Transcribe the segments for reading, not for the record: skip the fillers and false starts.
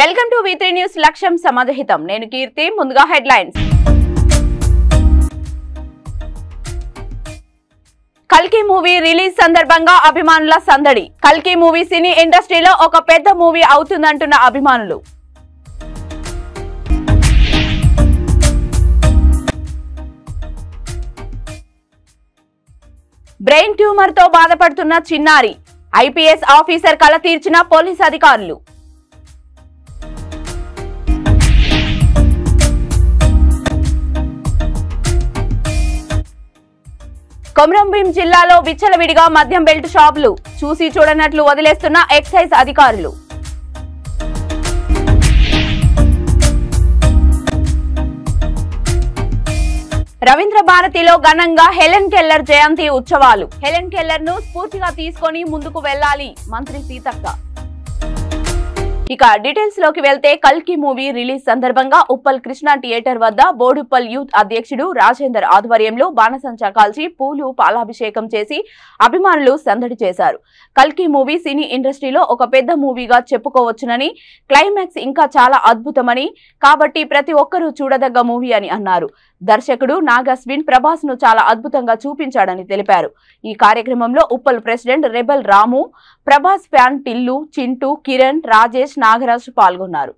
Welcome to V3 news లక్ష్యం సమాజహితం. నేను కీర్తి. ముందుగా హెడ్లైన్స్. కల్కి మూవీ రిలీజ్ సందర్భంగా అభిమానుల సందడి. కల్కి మూవీ సినీ ఇండస్ట్రీలో ఒక పెద్ద మూవీ అవుతుందంటున్న అభిమానులు. బ్రెయిన్ ట్యూమర్ తో బాధపడుతున్న చిన్నారి. ఐపీఎస్ ఆఫీసర్ కల తీర్చిన పోలీస్ అధికారులు. కొమరంభీం జిల్లాలో విచ్చలవిడిగా మద్యం బెల్ట్ షాపులు. చూసి చూడనట్లు వదిలేస్తున్న ఎక్సైజ్ అధికారులు. రవీంద్ర భారతిలో ఘనంగా హెలెన్ కెల్లర్ జయంతి ఉత్సవాలు. హెలెన్ కెల్లర్ ను స్ఫూర్తిగా తీసుకొని ముందుకు వెళ్లాలి మంత్రి సీతక్క. ఇక డీటెయిల్స్ లోకి వెళ్తే కల్కి మూవీ రిలీజ్ సందర్భంగా ఉప్పల్ కృష్ణా థియేటర్ వద్ద బోడుప్పల్ యూత్ అధ్యక్షుడు రాజేందర్ ఆధ్వర్యంలో బాణసంచా కాల్చి పూలు పాలాభిషేకం చేసి అభిమానులు సందడి చేశారు. కల్కి మూవీ సినీ ఇండస్ట్రీలో ఒక పెద్ద మూవీగా చెప్పుకోవచ్చునని, క్లైమాక్స్ ఇంకా చాలా అద్భుతమని, కాబట్టి ప్రతి ఒక్కరూ చూడదగ్గ మూవీ అని అన్నారు. దర్శకుడు నాగశ్విన్ ప్రభాస్ ను చాలా అద్భుతంగా చూపించాడని తెలిపారు. ఈ కార్యక్రమంలో ఉప్పల్ ప్రెసిడెంట్ రెబల్ రాము, ప్రభాస్ ఫ్యాన్ టిల్లు, చింటూ, కిరణ్, రాజేష్, నాగరాజ్ పాల్గొన్నారు.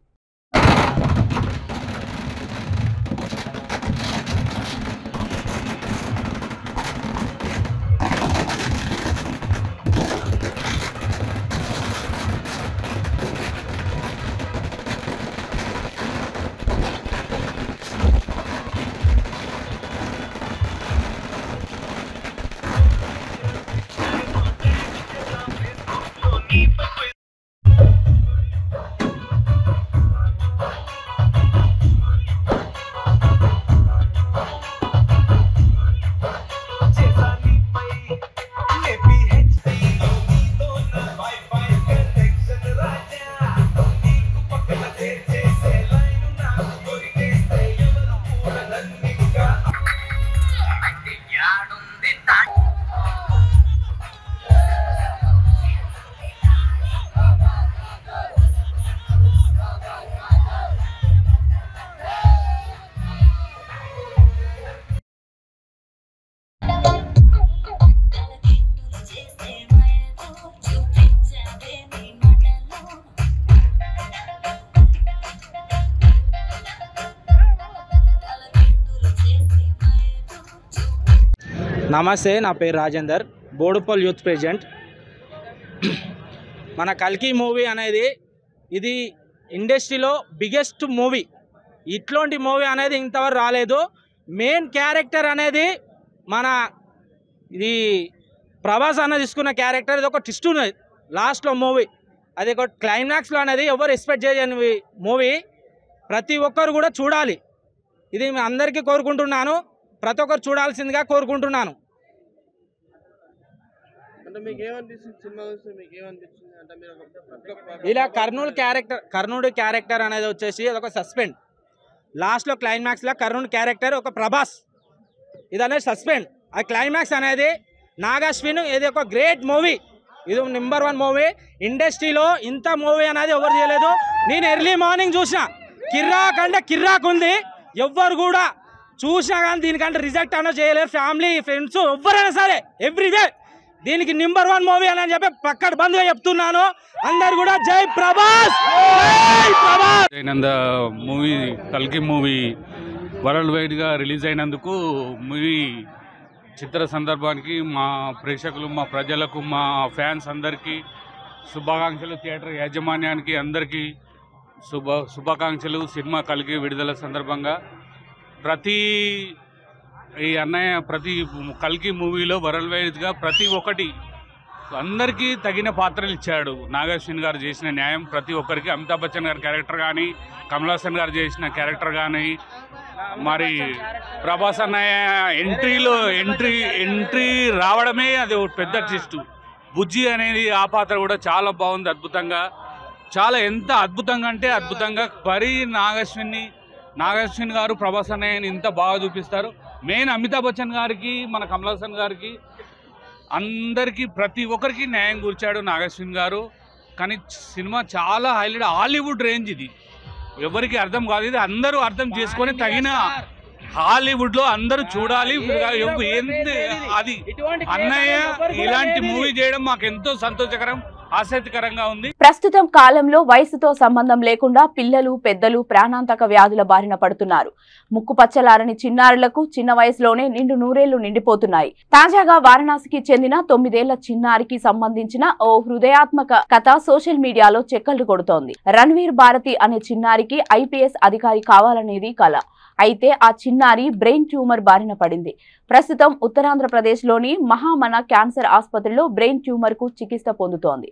నమస్తే, నా పేరు రాజేందర్, బోడుప్పల్ యూత్ ప్రెసిడెంట్. మన కల్కి మూవీ అనేది ఇది ఇండస్ట్రీలో బిగ్గెస్ట్ మూవీ. ఇట్లాంటి మూవీ అనేది ఇంతవరకు రాలేదు. మెయిన్ క్యారెక్టర్ అనేది మన ఇది ప్రభాస్ అన్న తీసుకున్న క్యారెక్టర్. ఇది ఒక ట్విస్ట్ ఉన్నది లాస్ట్లో మూవీ. అది ఒక క్లైమాక్స్లో అనేది ఎవరు ఎక్స్పెక్ట్ చేయని మూవీ. ప్రతి ఒక్కరు కూడా చూడాలి. ఇది మీ అందరికీ కోరుకుంటున్నాను. ప్రతి ఒక్కరు చూడాల్సిందిగా కోరుకుంటున్నాను. ఇలా కర్ణుడి క్యారెక్టర్ అనేది వచ్చేసి అదొక సస్పెండ్. లాస్ట్లో క్లైమాక్స్లో కర్ణుడి క్యారెక్టర్ ఒక ప్రభాస్, ఇది అనేది సస్పెండ్. ఆ క్లైమాక్స్ అనేది నాగశ్విన్. ఇది ఒక గ్రేట్ మూవీ. ఇది నంబర్ 1 మూవీ. ఇండస్ట్రీలో ఇంత మూవీ అనేది ఎవరు చేయలేదు. నేను ఎర్లీ మార్నింగ్ చూసిన, కిర్రాక్ అంటే కిర్రాక్ ఉంది. ఎవ్వరు కూడా చూసినా కానీ దీనికంటే రిజెక్ట్ అన్న చేయలేరు. ఫ్యామిలీ, ఫ్రెండ్స్ ఎవరైనా సరే ఎవ్రీడే దీనికి నంబర్ 1 మూవీ అని చెప్పి పక్కన బంద్గా చెప్తున్నాను. అందరు కూడా జై ప్రభాస్. మూవీ కల్కి మూవీ వరల్డ్ వైడ్గా రిలీజ్ అయినందుకు మూవీ చిత్ర సందర్భానికి మా ప్రేక్షకులు, మా ప్రజలకు, మా ఫ్యాన్స్ అందరికీ శుభాకాంక్షలు. థియేటర్ యాజమాన్యానికి అందరికీ శుభాకాంక్షలు. సినిమా కల్కి విడుదల సందర్భంగా ప్రతి కల్కి మూవీలో వరల్డ్ వైడ్గా ప్రతి ఒక్కటి అందరికీ తగిన పాత్రలు ఇచ్చాడు. నాగశ్విన్ గారు చేసిన న్యాయం ప్రతి ఒక్కరికి. అమితాబ్ బచ్చన్ గారి క్యారెక్టర్ కానీ, కమల్ హాసన్ గారు చేసిన క్యారెక్టర్ కానీ, మరి ప్రభాస్ అన్నయ్య ఎంట్రీ రావడమే అది ఒక పెద్ద ట్విస్ట్. బుజ్జి అనేది ఆ పాత్ర కూడా చాలా బాగుంది, అద్భుతంగా. చాలా ఎంత అద్భుతంగా అంటే అద్భుతంగా. నాగశ్విన్ గారు ప్రభాస్ అన్నయ్యని ఇంత బాగా చూపిస్తారు. మెయిన్ అమితాబ్ బచ్చన్ గారికి, మన కమల్ హాసన్ గారికి, అందరికీ ప్రతి ఒక్కరికి న్యాయం కూర్చాడు నాగశ్విన్ గారు. కానీ సినిమా చాలా హైలైట్, హాలీవుడ్ రేంజ్ ఇది. ఎవరికి అర్థం కాదు, ఇది అందరూ అర్థం చేసుకొని తగిన హాలీవుడ్ లో అందరూ చూడాలి. అది అన్నయ్య ఇలాంటి మూవీ చేయడం మాకు ఎంతో సంతోషకరం, ఆసక్తికరంగా ఉంది. ప్రస్తుతం కాలంలో వయసుతో సంబంధం లేకుండా పిల్లలు పెద్దలు ప్రాణాంతక వ్యాధుల బారిన పడుతున్నారు. ముక్కు పచ్చలారని చిన్నారులకు చిన్న వయసులోనే నిండు నూరేళ్లు నిండిపోతున్నాయి. తాజాగా వారణాసికి చెందిన 9 ఏళ్ల చిన్నారికి సంబంధించిన ఓ హృదయాత్మక కథ సోషల్ మీడియాలో చెక్కలు కొడుతోంది. రణ్వీర్ భారతి అనే చిన్నారికి IPS అధికారి కావాలనేది కల. అయితే ఆ చిన్నారి బ్రెయిన్ ట్యూమర్ బారిన పడింది. ప్రస్తుతం ఉత్తరాంధ్రప్రదేశ్లోని మహామన క్యాన్సర్ ఆసుపత్రిలో బ్రెయిన్ ట్యూమర్ కు చికిత్స పొందుతోంది.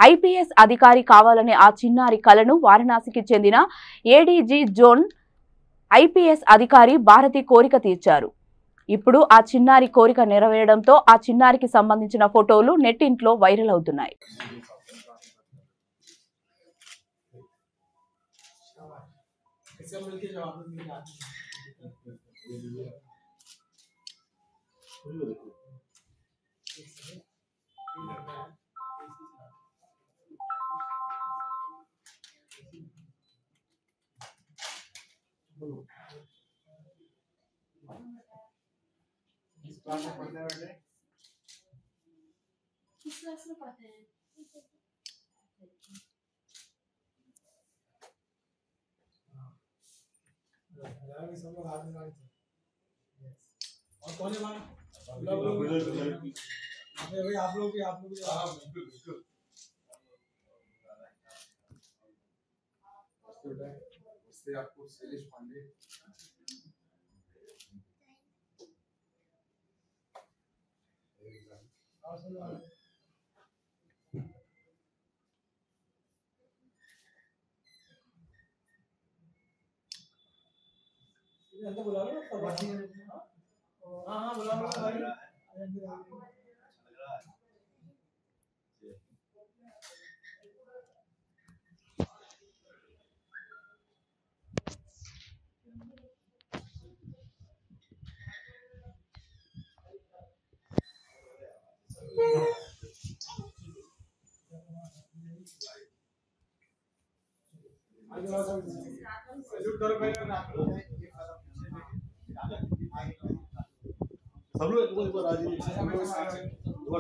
IPS అధికారి కావాలనే ఆ చిన్నారి కలను వారణాసికి చెందిన ADG జోన్ IPS అధికారి భారతి కోరిక తీర్చారు. ఇప్పుడు ఆ చిన్నారి కోరిక నెరవేరడంతో ఆ చిన్నారికి సంబంధించిన ఫోటోలు నెట్టింట్లో వైరల్ అవుతున్నాయి.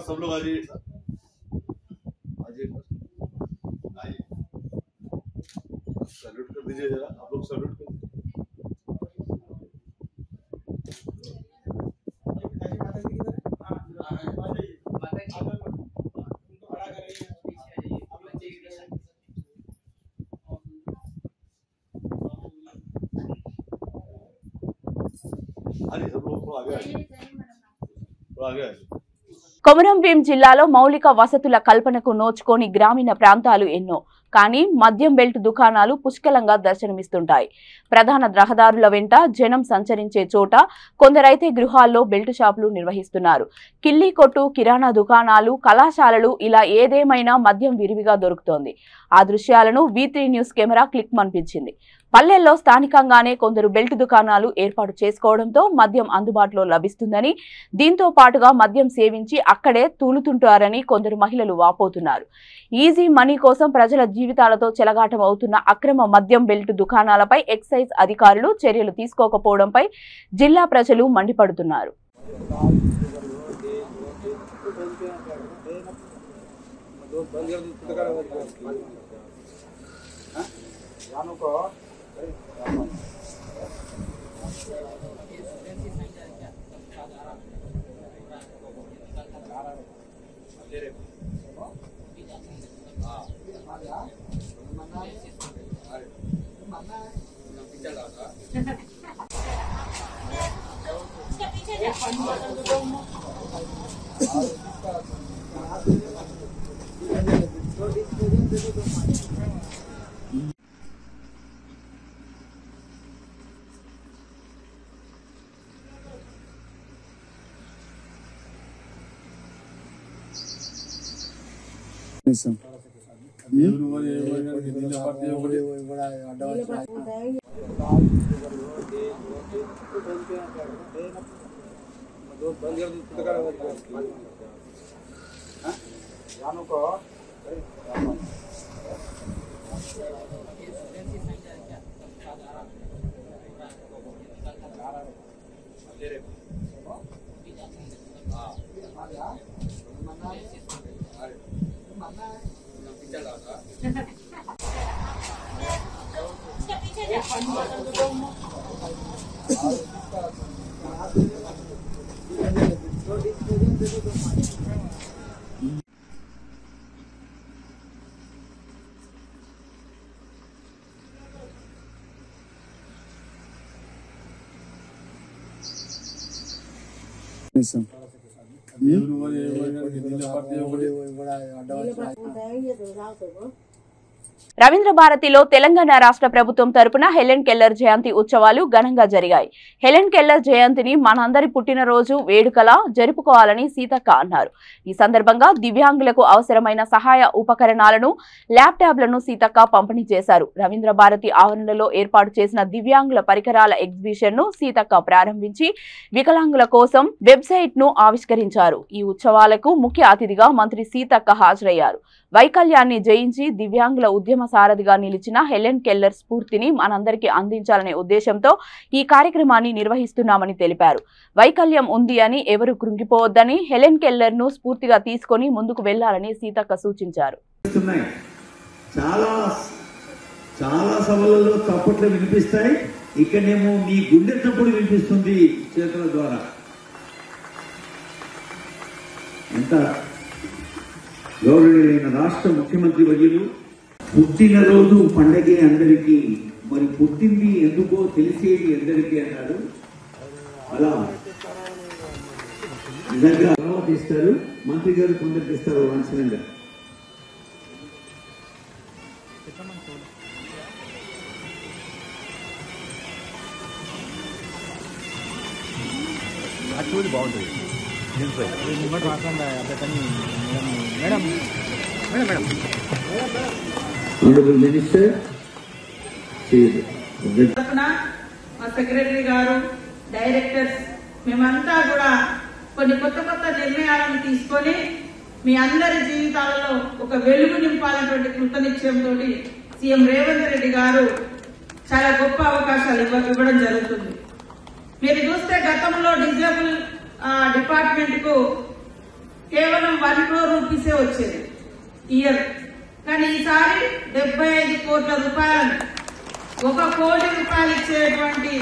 सब लोग आ जाइए, सैल्यूट कर दीजिए जरा, आप लोग सैल्यूट कर दीजिए। కొమరంభీం జిల్లాలో మౌలిక వసతుల కల్పనకు నోచుకోని గ్రామీణ ప్రాంతాలు ఎన్నో. కానీ మద్యం బెల్ట్ దుకాణాలు పుష్కలంగా దర్శనమిస్తుంటాయి. ప్రధాన రహదారుల వెంట జనం సంచరించే చోట కొందరైతే గృహాల్లో బెల్ట్ షాపులు నిర్వహిస్తున్నారు. కిల్లీ కొట్టు, కిరాణా దుకాణాలు, కళాశాలలు ఇలా ఏదేమైనా మద్యం విరివిగా దొరుకుతోంది. ఆ దృశ్యాలను V3 న్యూస్ కెమెరా క్లిక్ మనిపించింది. పల్లెల్లో స్థానికంగానే కొందరు బెల్ట్ దుకాణాలు ఏర్పాటు చేసుకోవడంతో మద్యం అందుబాటులో లభిస్తుందని, దీంతో పాటుగా మద్యం సేవించి అక్కడే తూలుతుంటారని కొందరు మహిళలు వాపోతున్నారు. ఈజీ మనీ కోసం ప్రజల జీవితాలతో చెలగాటం అవుతున్న అక్రమ మద్యం బెల్ట్ దుకాణాలపై ఎక్సైజ్ అధికారులు చర్యలు తీసుకోకపోవడంపై జిల్లా ప్రజలు మండిపడుతున్నారు. రవీంద్ర భారతిలో తెలంగాణ రాష్ట్ర ప్రభుత్వం తరపున హెలెన్ కెల్లర్ జయంతి ఉత్సవాలు ఘనంగా జరిగాయి. హెలెన్ కెల్లర్ జయంతిని మనందరి పుట్టినరోజు వేడుకలా జరుపుకోవాలని సీతక్క అన్నారు. ఈ సందర్భంగా దివ్యాంగులకు అవసరమైన సహాయ ఉపకరణాలను, ల్యాప్టాప్లను సీతక్క పంపిణీ చేశారు. రవీంద్ర భారతి ఆవరణలో ఏర్పాటు చేసిన దివ్యాంగుల పరికరాల ఎగ్జిబిషన్ ను సీతక్క ప్రారంభించి వికలాంగుల కోసం వెబ్సైట్ ను ఆవిష్కరించారు. ఈ ఉత్సవాలకు ముఖ్య అతిథిగా మంత్రి సీతక్క హాజరయ్యారు. వైకల్యాన్ని జయించి దివ్యాంగుల ఉద్యమ సారథిగా నిలిచిన హెలెన్ కెల్లర్ స్ఫూర్తిని మనందరికీ అందించాలనే ఉద్దేశంతో ఈ కార్యక్రమాన్ని నిర్వహిస్తున్నామని తెలిపారు. వైకల్యం ఉంది అని ఎవరు కృంగిపోవద్దని, హెలెన్ కెల్లర్ ను స్ఫూర్తిగా తీసుకొని ముందుకు వెళ్లాలని సీతక్క సూచించారు. చాలా సభలలో చప్పట్లు వినిపిస్తాయి, ఇక్కడేమో మీ గుండె చప్పుడు వినిపిస్తుంది చేతుల ద్వారా. ఎంత గౌరవనీయులైన రాష్ట్ర ముఖ్యమంత్రి వర్యులు, పుట్టినరోజు పండగే అందరికీ, మరి పుట్టింది ఎందుకో తెలిసేది అందరికీ అన్నారు. అలా నిజంగా అనుమతిస్తారు, మంత్రి గారు పునరుద్ధరిస్తారు వాంఛనంగా. బాగుంటుంది. మా సెక్రటరీ గారు, డైరెక్టర్స్, మేమంతా కూడా కొన్ని కొత్త కొత్త నిర్ణయాలను తీసుకొని మీ అందరి జీవితాలలో ఒక వెలుగు నింపాలన్నటువంటి కృతనిశ్చయంతో సీఎం రేవంత్ రెడ్డి గారు చాలా గొప్ప అవకాశాలు ఇవ్వడం జరుగుతుంది. మీరు చూస్తే గతంలో డిజేబుల్ డిపార్ట్మెంట్ కు కేవలం 1 crore రూపీసే వచ్చేది ఇయర్. కానీ ఈసారి 75 కోట్ల రూపాయలను, 1 కోటి రూపాయలు ఇచ్చేటువంటి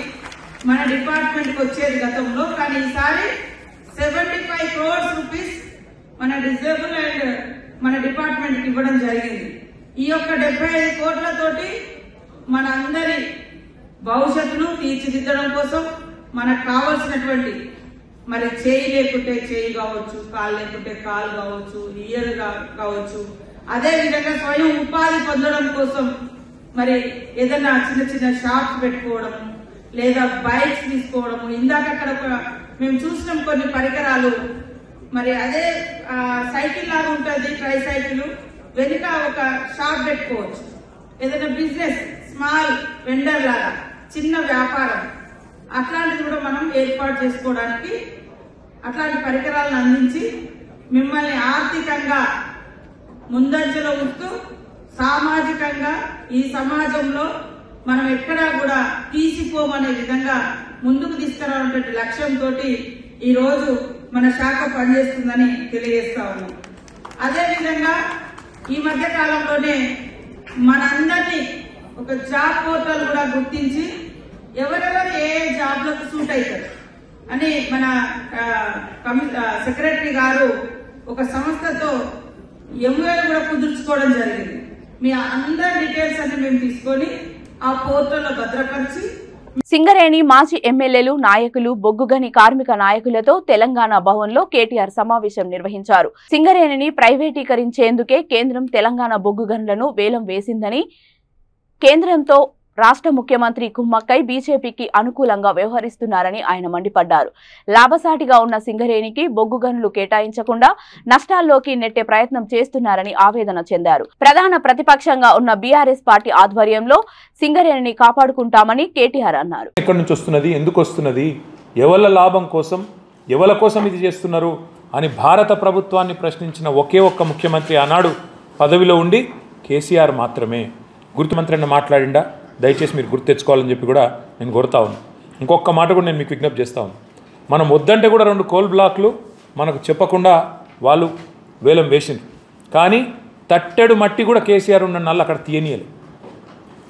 మన డిపార్ట్మెంట్ కు వచ్చేది గతంలో. కానీ ఈసారి 75 crores రూపీస్ మన డిజేబుల్ అండ్ మన డిపార్ట్మెంట్ కి ఇవ్వడం జరిగింది. ఈ యొక్క 75 కోట్లతోటి మన అందరి భవిష్యత్తును తీర్చిదిద్దడం కోసం మనకు కావాల్సినటువంటి, మరి చేయి లేకుంటే చేయి కావచ్చు, కాలు లేకుంటే కాలు కావచ్చు, ఇయర్ కావచ్చు, అదే విధంగా స్వయం ఉపాధి పొందడం కోసం మరి ఏదైనా చిన్న చిన్న షాప్స్ పెట్టుకోవడము, లేదా బైక్స్ తీసుకోవడము. ఇందాక అక్కడ మేము చూసినాం కొన్ని పరికరాలు, మరి అదే సైకిల్ లాగా ఉంటుంది, ట్రై సైకిల్, వెనుక ఒక షాప్ పెట్టుకోవచ్చు. ఏదైనా బిజినెస్, స్మాల్ వెండర్ లాగా చిన్న వ్యాపారం, అట్లాంటిది కూడా మనం ఏర్పాటు చేసుకోవడానికి అట్లాంటి పరికరాలను అందించి మిమ్మల్ని ఆర్థికంగా ముందంజలో ఉంటూ సామాజికంగా ఈ సమాజంలో మనం ఎక్కడా కూడా తీసిపోమనే విధంగా ముందుకు తీసుకురావాలనే లక్ష్యంతో ఈ రోజు మన శాఖ పనిచేస్తుందని తెలియజేస్తా ఉన్నాం. అదేవిధంగా ఈ మధ్య కాలంలోనే మనందరినీ ఒక జాబ్ పోర్టల్ కూడా గుర్తించి ఎవరెవరు ఏ జాబ్లకు సూట్ అవుతారు అని మన సెక్రటరీ గారు ఒక సంస్థతో ఎంఓయూ కూడా కుదుర్చుకోవడం జరిగింది. మీ అందరి డీటెయిల్స్ అన్ని మేము తీసుకొని ఆ పోర్టల్లో భద్రపరిచి. సింగరేణి మాజీ ఎమ్మెల్యేలు, నాయకులు, బొగ్గుగని కార్మిక నాయకులతో తెలంగాణ భవన్లో కేటీఆర్ సమావేశం నిర్వహించారు. సింగరేణిని ప్రైవేటీకరించేందుకే కేంద్రం తెలంగాణ బొగ్గుగనులను వేలం వేసిందని, కేంద్రంతో రాష్ట్ర ముఖ్యమంత్రి కుమ్మక్కై బీజేపీకి అనుకూలంగా వ్యవహరిస్తున్నారని ఆయన మండిపడ్డారు. లాభసాటిగా ఉన్న సింగరేణికి బొగ్గు గనులు కేటాయించకుండా నష్టాల్లోకి నెట్టే ప్రయత్నం చేస్తున్నారని ఆవేదన చెందారు. ప్రధాన ప్రతిపక్షంగా ఉన్న బీఆర్ఎస్ పార్టీ ఆధ్వర్యంలో సింగరేణిని కాపాడుకుంటామని కేటీఆర్ అన్నారు. ఎక్కడి నుంచి వస్తున్నది, ఎందుకు వస్తున్నది, ఎవల లాభం కోసం, ఎవల కోసం ఇది చేస్తున్నారు అని భారత ప్రభుత్వాన్ని ప్రశ్నించిన ఒకే ఒక్క ముఖ్యమంత్రి ఆనాడు పదవిలో ఉండి కేసీఆర్ మాత్రమే. గుర్తుమంత్రి అన్న మాట్లాడిండా, దయచేసి మీరు గుర్తు తెచ్చుకోవాలని చెప్పి కూడా నేను కోరుతా ఉన్నాను. ఇంకొక మాట కూడా నేను మీకు విజ్ఞప్తి చేస్తా ఉన్నాను. మనం వద్దంటే కూడా 2 కోల్ బ్లాక్లు మనకు చెప్పకుండా వాళ్ళు వేలం వేసింది. కానీ తట్టెడు మట్టి కూడా కేసీఆర్ ఉన్న నల్ల అక్కడ తీయనీయలే.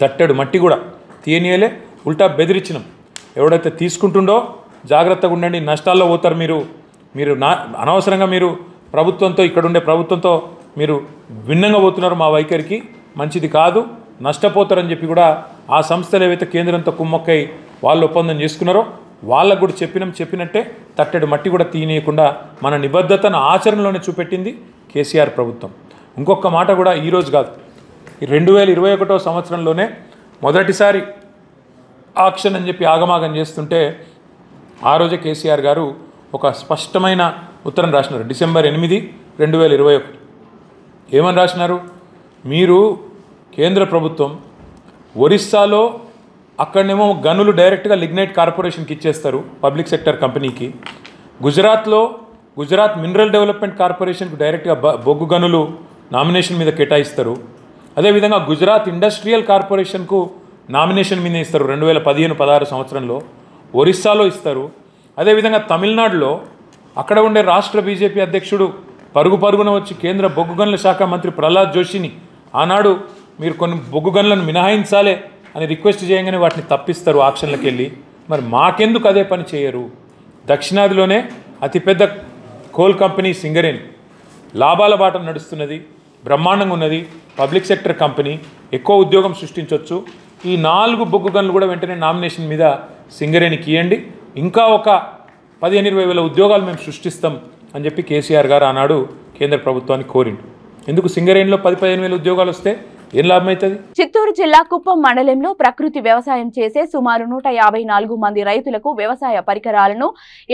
తట్టెడు మట్టి కూడా తీయనీయలే, ఉల్టా బెదిరించినాం. ఎవడైతే తీసుకుంటుండో జాగ్రత్తగా ఉండండి, నష్టాల్లో పోతారు మీరు అనవసరంగా మీరు ప్రభుత్వంతో, ఇక్కడ ఉండే ప్రభుత్వంతో మీరు భిన్నంగా పోతున్నారు, మా వైఖరికి మంచిది కాదు, నష్టపోతారని చెప్పి కూడా ఆ సంస్థలు ఏవైతే కేంద్రంతో కుమ్మక్కై వాళ్ళు ఒప్పందం చేసుకున్నారో వాళ్ళకు కూడా చెప్పినట్టే తట్టెడు మట్టి కూడా తీయనీయకుండా మన నిబద్ధతను ఆచరణలోనే చూపెట్టింది కేసీఆర్ ప్రభుత్వం. ఇంకొక మాట కూడా ఈరోజు కాదు, 2021 సంవత్సరంలోనే మొదటిసారి ఆక్షన్ అని చెప్పి ఆగమాగం చేస్తుంటే ఆ రోజే కేసీఆర్ గారు ఒక స్పష్టమైన ఉత్తరం రాసినారు. డిసెంబర్ 8, 2021 ఏమని రాసినారు? మీరు కేంద్ర ప్రభుత్వం ఒరిస్సాలో అక్కడనేమో గనులు డైరెక్ట్గా లిగ్నైట్ కార్పొరేషన్కి ఇచ్చేస్తారు, పబ్లిక్ సెక్టర్ కంపెనీకి. గుజరాత్ మినరల్ డెవలప్మెంట్ కార్పొరేషన్కి డైరెక్ట్గా బొగ్గు గనులు నామినేషన్ మీద కేటాయిస్తారు. అదేవిధంగా గుజరాత్ ఇండస్ట్రియల్ కార్పొరేషన్కు నామినేషన్ మీద ఇస్తారు 2015-16 సంవత్సరంలో. ఒరిస్సాలో ఇస్తారు. అదేవిధంగా తమిళనాడులో అక్కడ ఉండే రాష్ట్ర బీజేపీ అధ్యక్షుడు పరుగున వచ్చి కేంద్ర బొగ్గు గనుల శాఖ మంత్రి ప్రహ్లాద్ జోషిని ఆనాడు మీరు కొన్ని బొగ్గు గనులను మినహాయించాలే అని రిక్వెస్ట్ చేయగానే వాటిని తప్పిస్తారు ఆక్షన్లకు వెళ్ళి. మరి మాకెందుకు అదే పని చేయరు? దక్షిణాదిలోనే అతిపెద్ద కోల్ కంపెనీ సింగరేణి లాభాల బాట నడుస్తున్నది, బ్రహ్మాండంగా ఉన్నది, పబ్లిక్ సెక్టర్ కంపెనీ, ఎక్కువ ఉద్యోగం సృష్టించవచ్చు. ఈ 4 బొగ్గు గనులు కూడా వెంటనే నామినేషన్ మీద సింగరేణికి ఇవ్వండి, ఇంకా ఒక 15-20 వేల ఉద్యోగాలు మేము సృష్టిస్తాం అని చెప్పి కేసీఆర్ గారు ఆనాడు కేంద్ర ప్రభుత్వాన్ని కోరిండు. ఎందుకు సింగరేణిలో 10-15 వేల ఉద్యోగాలు వస్తే ఏం లాభం అవుతుంది? చిత్తూరు జిల్లా కుప్పం మండలంలో ప్రకృతి వ్యవసాయం చేసే సుమారు 154 మంది రైతులకు వ్యవసాయ పరికరాలను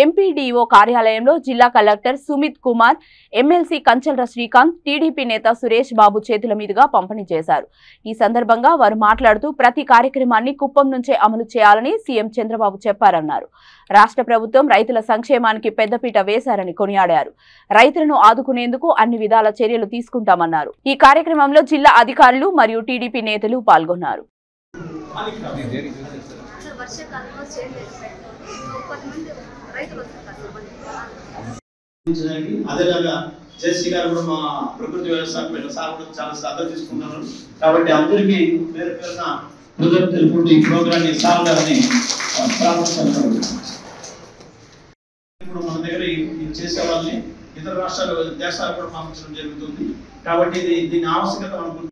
ఎంపీడీఓ కార్యాలయంలో జిల్లా collector Sumit Kumar, MLC Kancharla Srikanth, TDP నేత సురేష్ బాబు చేతుల మీదుగా పంపిణీ చేశారు. ఈ సందర్భంగా వారు మాట్లాడుతూ ప్రతి కార్యక్రమాన్ని కుప్పం నుంచే అమలు చేయాలని సీఎం చంద్రబాబు చెప్పారన్నారు. రాష్ట్ర ప్రభుత్వం రైతుల సంక్షేమానికి పెద్దపీట వేశారని కొనియాడారు. రైతులను ఆదుకునేందుకు అన్ని విధాల చర్యలు తీసుకుంటామన్నారు. ఈ కార్యక్రమంలో జిల్లా అధికారులు మరియు టీడీపీ నేతలు పాల్గొన్నారు. జేసీ గారు కూడా మా ప్రకృతి వ్యవసాయం సార్ కూడా చాలా శ్రద్ధ తీసుకుంటున్నారు. కాబట్టి అందరికీ పేరు పేరున కృతజ్ఞతలు తెలుపుకుంటూ ఈ ప్రోగ్రామ్ సార్ గారిని ఇప్పుడు మన దగ్గర చేసే వాళ్ళని ఇతర రాష్ట్రాలు దేశాలు కూడా పంపించడం జరుగుతుంది. కాబట్టి దీని ఆవశ్యకత అనుకుంటున్నాం.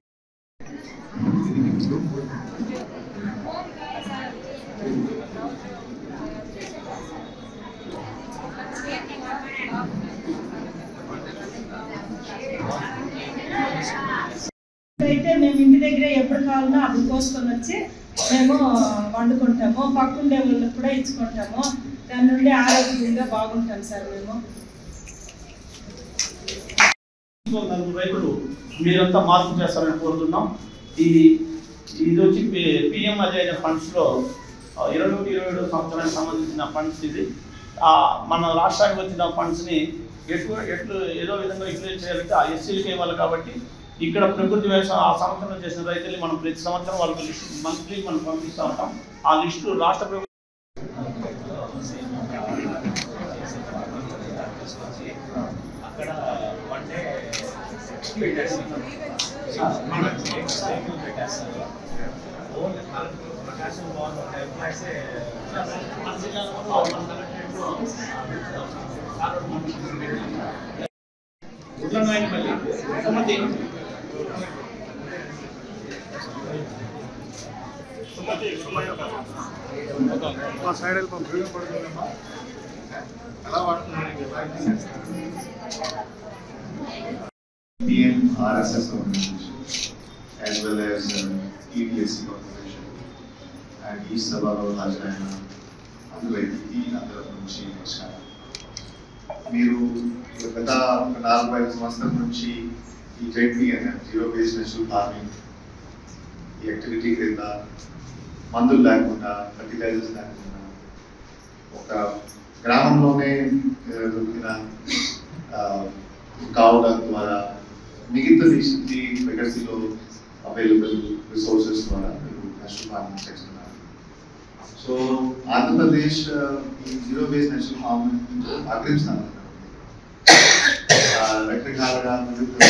అయితే మేము ఇంటి దగ్గర ఎప్పుడు కావాలన్నా అప్పుడు కోసుకొని వచ్చి మేము వండుకుంటాము, పక్కుండే వాళ్ళకి కూడా ఇచ్చుకుంటాము. దాని నుండి ఆరోగ్యంగా బాగుంటాం సార్. మేము రైతులు మీరంతా మార్పు చేస్తారని కోరుతున్నాం. ఇది వచ్చి పిఎం అజయ్ ఫండ్స్ లో 21-22 సంవత్సరానికి సంబంధించిన ఫండ్స్. ఇది మన రాష్ట్రానికి వచ్చిన ఫండ్స్ ని ఎట్లు ఏదో విధంగా యూటిలైజ్ చేయాలంటే ఆ ఎస్సీలకి ఇవ్వాలి. కాబట్టి ఇక్కడ ప్రకృతి వ్యవసాయం ఆ సంవత్సరం చేసిన రైతుల్ని మనం ప్రతి సంవత్సరం వాళ్ళకి లిస్టు మంత్లీ మనం పంపిస్తూ ఉంటాం. ఆ లిస్టు రాష్ట్ర ప్రభుత్వం అక్కడ one day Prakasam PM RSS organization as well as EPSC corporation and East Sabalo Hajrana అందువైపు అందరి నుంచి నమస్కారం. మీరు గత 4-5 సంవత్సరాల నుంచి ఈ ZBNF zero based natural farming ఈ యాక్టివిటీ కింద మందులు లేకుండా, ఫర్టిలైజర్స్ లేకుండా ఒక గ్రామంలోనే దొరికిన కావుల ద్వారా మిగతా ప్రగతిలో available resources ద్వారా మీరు నేషనల్ ఫార్మింగ్ చేస్తున్నారు. సో ఆంధ్రప్రదేశ్ ఈ జీరో వేస్ట్ నేషనల్ ఫార్మింగ్ అగ్రిస్తాను రకరకాలుగా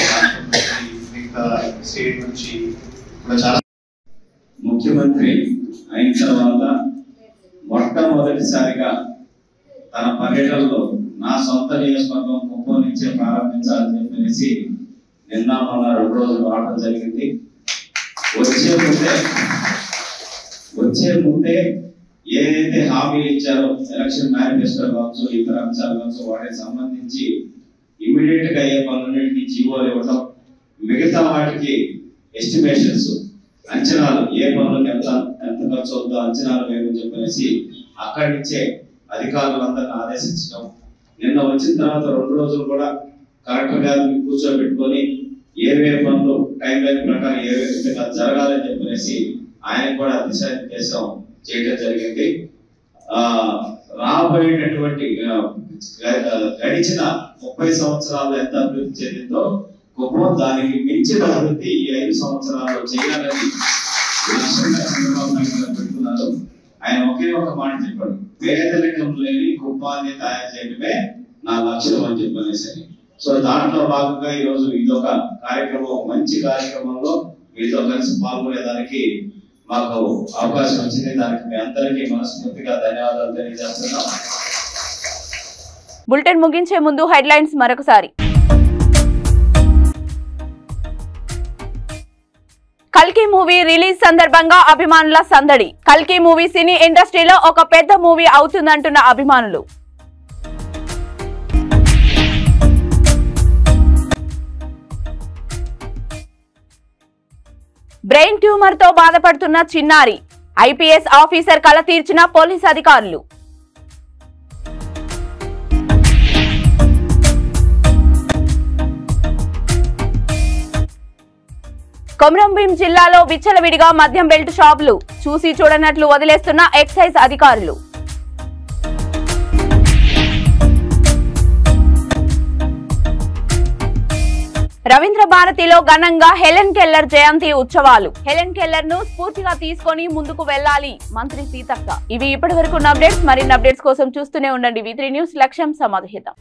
రాష్ట్రం నుంచి మిగతా స్టేట్ నుంచి కూడా చాలా. ముఖ్యమంత్రి అయిన తర్వాత మొట్టమొదటిసారిగా తన పర్యటనలో నా సొంత నియోజకవర్గం కుప్పం నుంచే ప్రారంభించాలని చెప్పేసి నిన్న మొన్న 2 రోజులు రావడం జరిగింది. వచ్చే ముందే ఏదైతే హామీలు ఇచ్చారో ఎలక్షన్ మేనిఫెస్టో కావచ్చు, ఇతర అంశాలు కావచ్చు, వాటికి సంబంధించి ఇమీడియట్ గా అయ్యే పనులన్నింటినీ జీవోలు ఇవ్వడం, మిగతా వాటికి ఎస్టిమేషన్స్ అంచనాలు ఏ పనులకు ఎంత ఖర్చు అవుతుందో అంచనాలు వేయమని చెప్పేసి అక్కడి నుంచే అధికారులందరినీ ఆదేశించడం. నిన్న వచ్చిన తర్వాత 2 రోజులు కూడా కలెక్టర్ గారిని కూర్చోబెట్టుకొని ఏవే పనులు టైం లైన్ ప్రకారం ఏ విధంగా జరగాలని చెప్పేసి ఆయన కూడా దిశానిర్దేశం చేయడం జరిగింది. రాబోయేటటువంటి గడిచిన 30 సంవత్సరాలు ఎంత అభివృద్ధి చెందిందో కుప్పం దానికి మించిన అభివృద్ధి ఈ 5 సంవత్సరాల్లో చేయాలని లక్ష్యంగా చంద్రబాబు నాయుడు గారు పెట్టుకున్నారు. ఆయన ఒకే ఒక మాట చెప్పాడు, పేదరికం లేని కుప్పాన్ని తయారు చేయడమే నా లక్ష్యం అని చెప్పనేసి. సో దాంట్లో భాగంగా ఈ రోజు ఇదొక కార్యక్రమం, ఒక మంచి కార్యక్రమంలో మీతో కలిసి పాల్గొనేదానికి మాకు అవకాశం వచ్చింది. దానికి మీ అందరికీ మనస్ఫూర్తిగా ధన్యవాదాలు తెలియజేస్తున్నాం. బులెటిన్ ముగించే ముందు హెడ్లైన్స్ మరొకసారి. కల్కి మూవీ రిలీజ్ సందర్భంగా అభిమానుల సందడి. కల్కి మూవీ సినీ ఇండస్ట్రీలో ఒక పెద్ద మూవీ అవుతుందంటున్న అభిమానులు. బ్రెయిన్ ట్యూమర్ తో బాధపడుతున్న చిన్నారి. ఐపీఎస్ ఆఫీసర్ కల తీర్చిన పోలీస్ అధికారులు. కొమరంభీం జిల్లాలో విచ్చలవిడిగా మద్యం బెల్ట్ షాపులు. చూసి చూడనట్లు వదిలేస్తున్న ఎక్సైజ్ అధికారులు. రవీంద్ర భారతిలో ఘనంగా హెలెన్ కెల్లర్ జయంతి ఉత్సవాలు. హెలెన్ కెల్లర్ ను స్ఫూర్తిగా తీసుకొని ముందుకు వెళ్లాలి మంత్రి సీతక్క. ఇవి ఇప్పటివరకు అప్డేట్స్. మరిన్ని అప్డేట్స్ కోసం చూస్తూనే ఉండండి V3 న్యూస్. లక్ష్యం సమాధేతం.